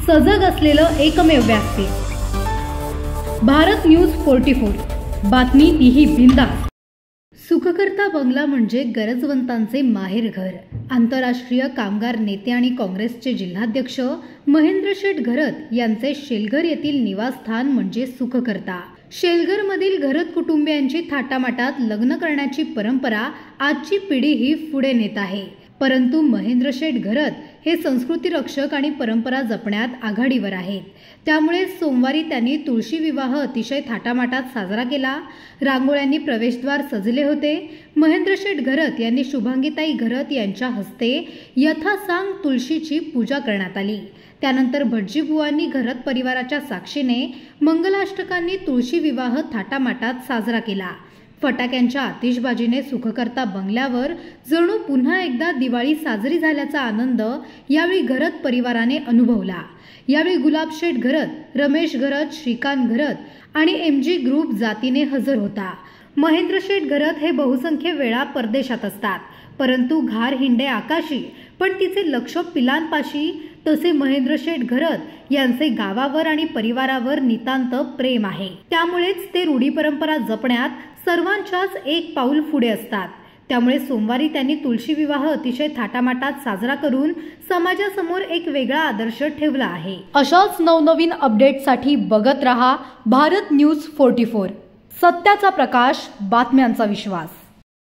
सजग असलेलं एकमेव व्यासपीठ भारत न्यूज 44, बातमी तीही बिंदास। सुखकर्ता बंगला म्हणजे गरजवंतांचे माहेरघर। आंतरराष्ट्रीय कामगार नेते आणि काँग्रेसचे जिल्हाध्यक्ष महेंद्र शेठ घरत यांचे शेलघर येथील निवासस्थान म्हणजे सुखकर्ता। शेलघरमधील घरत कुटुंबियांची थाटामाटात लग्न करण्याची परंपरा आजची पिढी ही पुढे नेत आहे। परंतु महेंद्र शेठ घरत हे संस्कृती रक्षक आणि परंपरा जपण्यात आघाडीवर आहेत। त्यामुळे सोमवारी त्यांनी तुळशी विवाह अतिशय थाटामाटात साजरा केला। रांगोळ्यांनी प्रवेशद्वार सजले होते। महेंद्र शेठ घरत यांनी शुभांगीताई घरत यांच्या हस्ते यथासांग तुळशीची पूजा करण्यात आली। त्यानंतर भटजीबुवांनी घरत परिवाराच्या साक्षीने मंगलाष्टकांनी तुळशी विवाह थाटामाटात साजरा केला। फटाक्यांच्या आतिषबाजीने सुखकर्ता बंगल्यावर जणू पुन्हा एकदा दिवाळी साजरी झाल्याचा आनंद यावेळी घरत परिवाराने अनुभवला। यावेळी गुलाब शेठ घरत, रमेश घरत, श्रीकांत घरत आणि MG ग्रुप जातीने हजर होता। महेंद्र शेठ घरत हे बहुसंख्य वेळा परदेशात असतात, परंतु घार हिंडे आकाशी पण तिचे लक्ष पिलांपाशी। तसे महेंद्र शेठ घरत यांचे गावावर आणि परिवारावर नितांत प्रेम आहे। त्यामुळेच ते रूढी परंपरा जपण्यात सर्वांच्याच एक पाऊल पुढे असतात। त्यामुळे सोमवारी त्यांनी तुळशी विवाह अतिशय थाटामाटात साजरा करून समाजासमोर एक वेगळा आदर्श ठेवला आहे। अशाच नवनवीन अपडेटसाठी बघत रहा भारत न्यूज 44, सत्याचा प्रकाश, बातम्यांचा विश्वास।